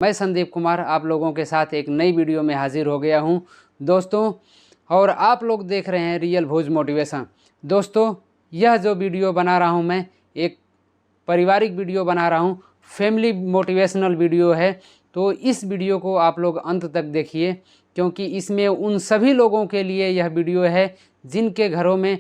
मैं संदीप कुमार आप लोगों के साथ एक नई वीडियो में हाजिर हो गया हूं दोस्तों, और आप लोग देख रहे हैं रियल भोज मोटिवेशन। दोस्तों, यह जो वीडियो बना रहा हूं मैं एक पारिवारिक वीडियो बना रहा हूं, फैमिली मोटिवेशनल वीडियो है। तो इस वीडियो को आप लोग अंत तक देखिए, क्योंकि इसमें उन सभी लोगों के लिए यह वीडियो है जिनके घरों में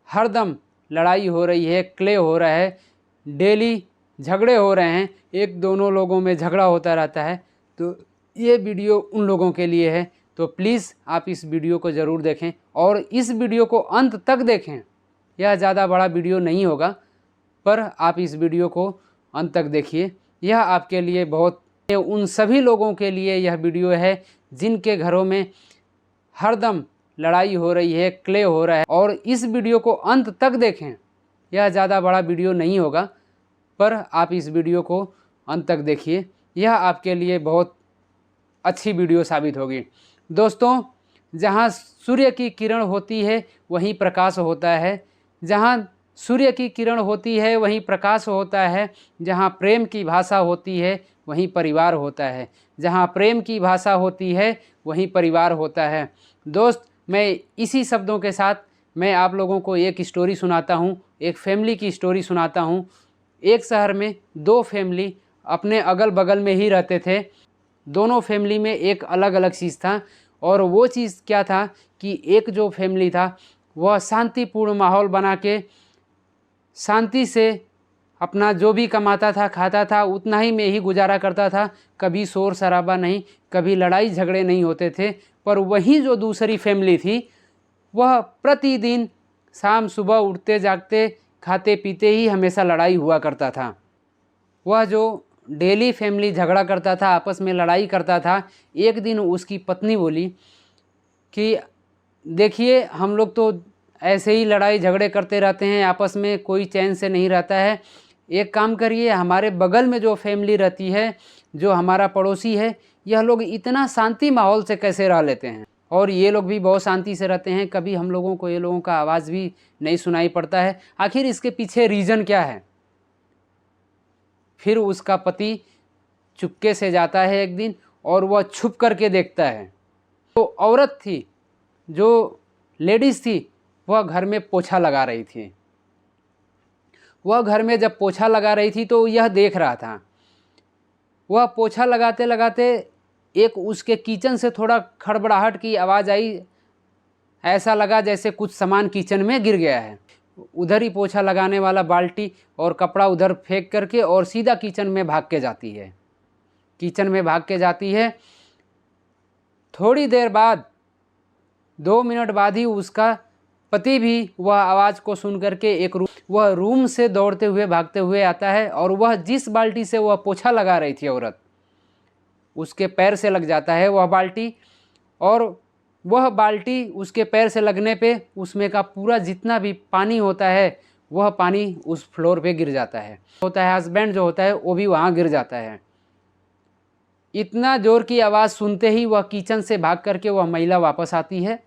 हरदम लड़ाई हो रही है, क्ले हो रहा है, डेली झगड़े हो रहे हैं, एक दोनों लोगों में झगड़ा होता रहता है। तो ये वीडियो उन लोगों के लिए है। तो प्लीज़ आप इस वीडियो को ज़रूर देखें और इस वीडियो को अंत तक देखें। यह ज़्यादा बड़ा वीडियो नहीं होगा, पर आप इस वीडियो को अंत तक देखिए। यह आपके लिए बहुत, उन सभी लोगों के लिए यह वीडियो है जिनके घरों में हरदम लड़ाई हो रही है, क्ले हो रहा है। और इस वीडियो को अंत तक देखें। यह ज़्यादा बड़ा वीडियो नहीं होगा, पर आप इस वीडियो को अंत तक देखिए। यह आपके लिए बहुत अच्छी वीडियो साबित होगी। दोस्तों, जहाँ सूर्य की किरण होती है वहीं प्रकाश होता है। जहाँ सूर्य की किरण होती है वहीं प्रकाश होता है। जहाँ प्रेम की भाषा होती है वहीं परिवार होता है। जहाँ प्रेम की भाषा होती है वहीं परिवार होता है। दोस्त, मैं इसी शब्दों के साथ मैं आप लोगों को एक स्टोरी सुनाता हूँ, एक फैमिली की स्टोरी सुनाता हूँ। एक शहर में दो फैमिली अपने अगल बगल में ही रहते थे। दोनों फैमिली में एक अलग अलग चीज़ था, और वो चीज़ क्या था कि एक जो फैमिली था वह शांतिपूर्ण माहौल बना के शांति से अपना जो भी कमाता था, खाता था, उतना ही में ही गुजारा करता था। कभी शोर शराबा नहीं, कभी लड़ाई झगड़े नहीं होते थे। पर वहीं जो दूसरी फैमिली थी वह प्रतिदिन शाम सुबह उठते जागते खाते पीते ही हमेशा लड़ाई हुआ करता था। वह जो डेली फैमिली झगड़ा करता था, आपस में लड़ाई करता था, एक दिन उसकी पत्नी बोली कि देखिए, हम लोग तो ऐसे ही लड़ाई झगड़े करते रहते हैं, आपस में कोई चैन से नहीं रहता है। एक काम करिए, हमारे बगल में जो फैमिली रहती है, जो हमारा पड़ोसी है, यह लोग इतना शांति माहौल से कैसे रह लेते हैं, और ये लोग भी बहुत शांति से रहते हैं। कभी हम लोगों को ये लोगों का आवाज़ भी नहीं सुनाई पड़ता है। आखिर इसके पीछे रीज़न क्या है? फिर उसका पति चुपके से जाता है एक दिन, और वह छुप करके देखता है। तो औरत थी, जो लेडीज़ थी, वह घर में पोछा लगा रही थी। वह घर में जब पोछा लगा रही थी तो यह देख रहा था। वह पोछा लगाते लगाते एक उसके किचन से थोड़ा खड़बड़ाहट की आवाज़ आई। ऐसा लगा जैसे कुछ सामान किचन में गिर गया है। उधर ही पोछा लगाने वाला बाल्टी और कपड़ा उधर फेंक करके और सीधा किचन में भाग के जाती है। किचन में भाग के जाती है। थोड़ी देर बाद, 2 मिनट बाद ही उसका पति भी वह आवाज़ को सुन करके वह रूम से दौड़ते हुए भागते हुए आता है, और वह जिस बाल्टी से वह पोछा लगा रही थी औरत, उसके पैर से लग जाता है वह बाल्टी। और वह बाल्टी उसके पैर से लगने पे उसमें का पूरा जितना भी पानी होता है वह पानी उस फ्लोर पे गिर जाता है। हस्बैंड जो होता है वो भी वहाँ गिर जाता है। इतना ज़ोर की आवाज़ सुनते ही वह किचन से भाग करके वह महिला वापस आती है,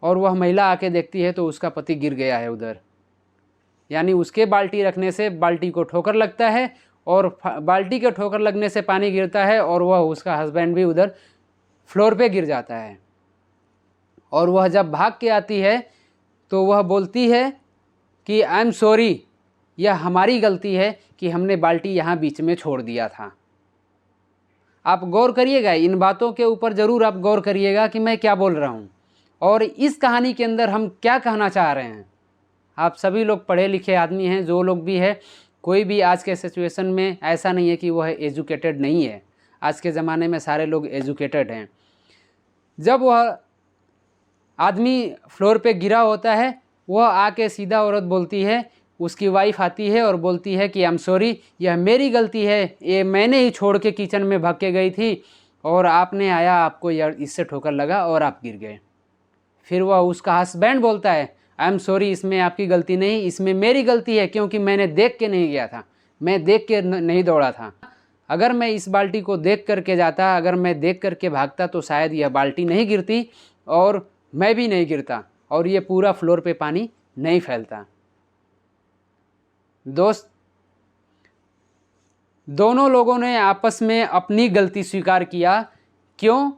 और वह महिला आके देखती है तो उसका पति गिर गया है उधर। यानी उसके बाल्टी रखने से बाल्टी को ठोकर लगता है, और बाल्टी के ठोकर लगने से पानी गिरता है, और वह उसका हस्बैंड भी उधर फ्लोर पे गिर जाता है। और वह जब भाग के आती है तो वह बोलती है कि आई एम सॉरी, यह हमारी गलती है कि हमने बाल्टी यहाँ बीच में छोड़ दिया था। आप गौर करिएगा, इन बातों के ऊपर ज़रूर आप गौर करिएगा कि मैं क्या बोल रहा हूँ और इस कहानी के अंदर हम क्या कहना चाह रहे हैं। आप सभी लोग पढ़े लिखे आदमी हैं, जो लोग भी है, कोई भी आज के सिचुएशन में ऐसा नहीं है कि वह एजुकेटेड नहीं है। आज के ज़माने में सारे लोग एजुकेटेड हैं। जब वह आदमी फ्लोर पे गिरा होता है, वह आके सीधा औरत बोलती है, उसकी वाइफ आती है और बोलती है कि आई एम सॉरी, यह मेरी गलती है, ये मैंने ही छोड़ के किचन में भाग के गई थी, और आपने आया, आपको इससे ठोकर लगा और आप गिर गए। फिर वह उसका हस्बैंड बोलता है, आई एम सॉरी, इसमें आपकी गलती नहीं, इसमें मेरी गलती है, क्योंकि मैंने देख के नहीं गया था, मैं देख के नहीं दौड़ा था। अगर मैं इस बाल्टी को देख करके जाता, अगर मैं देख करके भागता, तो शायद यह बाल्टी नहीं गिरती और मैं भी नहीं गिरता, और ये पूरा फ्लोर पे पानी नहीं फैलता। दोनों लोगों ने आपस में अपनी गलती स्वीकार किया। क्यों?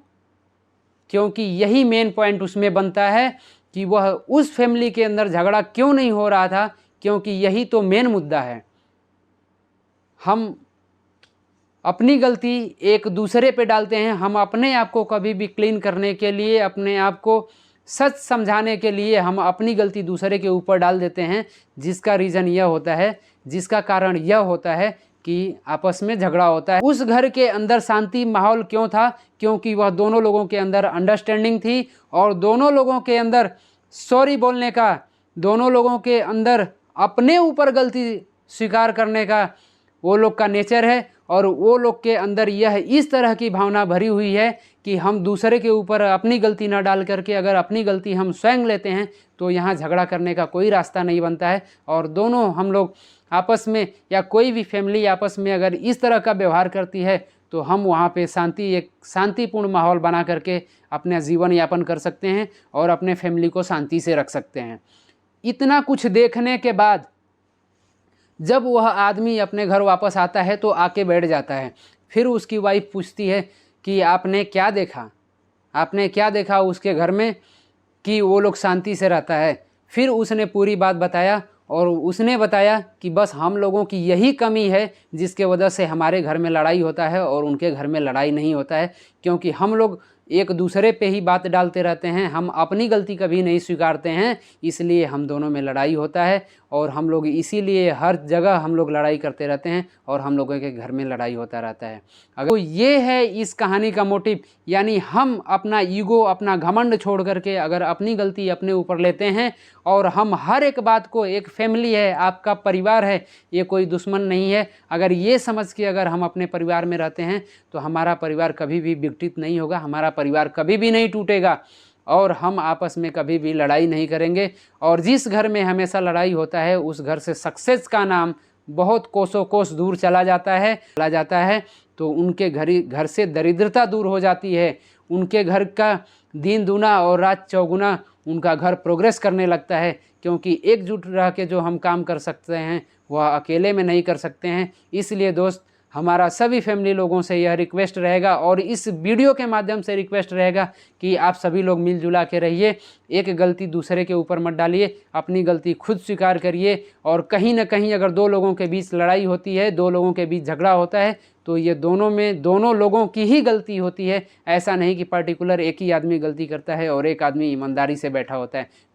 क्योंकि यही मेन पॉइंट उसमें बनता है कि वह उस फैमिली के अंदर झगड़ा क्यों नहीं हो रहा था, क्योंकि यही तो मेन मुद्दा है। हम अपनी गलती एक दूसरे पे डालते हैं। हम अपने आप को कभी भी क्लीन करने के लिए, अपने आप को सच समझाने के लिए हम अपनी गलती दूसरे के ऊपर डाल देते हैं, जिसका रीज़न यह होता है, जिसका कारण यह होता है कि आपस में झगड़ा होता है। उस घर के अंदर शांति माहौल क्यों था? क्योंकि वह दोनों लोगों के अंदर अंडरस्टैंडिंग थी और दोनों लोगों के अंदर सॉरी बोलने का, दोनों लोगों के अंदर अपने ऊपर गलती स्वीकार करने का वो लोग का नेचर है। और वो लोग के अंदर यह इस तरह की भावना भरी हुई है कि हम दूसरे के ऊपर अपनी गलती ना डाल करके अगर अपनी गलती हम स्वयं लेते हैं तो यहाँ झगड़ा करने का कोई रास्ता नहीं बनता है। और दोनों हम लोग आपस में या कोई भी फैमिली आपस में अगर इस तरह का व्यवहार करती है तो हम वहाँ पे एक शांतिपूर्ण माहौल बना करके अपना जीवन यापन कर सकते हैं और अपने फैमिली को शांति से रख सकते हैं। इतना कुछ देखने के बाद जब वह आदमी अपने घर वापस आता है तो आके बैठ जाता है। फिर उसकी वाइफ पूछती है कि आपने क्या देखा, आपने क्या देखा उसके घर में कि वो लोग शांति से रहता है। फिर उसने पूरी बात बताया और उसने बताया कि बस हम लोगों की यही कमी है जिसके वजह से हमारे घर में लड़ाई होता है और उनके घर में लड़ाई नहीं होता है, क्योंकि हम लोग एक दूसरे पे ही बात डालते रहते हैं, हम अपनी गलती कभी नहीं स्वीकारते हैं, इसलिए हम दोनों में लड़ाई होता है। और हम लोग इसीलिए हर जगह हम लोग लड़ाई करते रहते हैं और हम लोगों के घर में लड़ाई होता रहता है। अगर तो ये है इस कहानी का मोटिव, यानी हम अपना ईगो, अपना घमंड छोड़ करके अगर अपनी गलती अपने ऊपर लेते हैं और हम हर एक बात को, एक फैमिली है, आपका परिवार है, ये कोई दुश्मन नहीं है, अगर ये समझ के अगर हम अपने परिवार में रहते हैं तो हमारा परिवार कभी भी विघटित नहीं होगा, हमारा परिवार कभी भी नहीं टूटेगा और हम आपस में कभी भी लड़ाई नहीं करेंगे। और जिस घर में हमेशा लड़ाई होता है उस घर से सक्सेस का नाम बहुत कोसों कोस दूर चला जाता है। तो उनके घर से दरिद्रता दूर हो जाती है, उनके घर का दिन दूना और रात चौगुना उनका घर प्रोग्रेस करने लगता है, क्योंकि एकजुट रह के जो हम काम कर सकते हैं वह अकेले में नहीं कर सकते हैं। इसलिए दोस्त, हमारा सभी फैमिली लोगों से यह रिक्वेस्ट रहेगा और इस वीडियो के माध्यम से रिक्वेस्ट रहेगा कि आप सभी लोग मिलजुला के रहिए, एक गलती दूसरे के ऊपर मत डालिए, अपनी गलती खुद स्वीकार करिए। और कहीं ना कहीं अगर दो लोगों के बीच लड़ाई होती है, दो लोगों के बीच झगड़ा होता है, तो ये दोनों लोगों की ही गलती होती है। ऐसा नहीं कि पर्टिकुलर एक ही आदमी गलती करता है और एक आदमी ईमानदारी से बैठा होता है।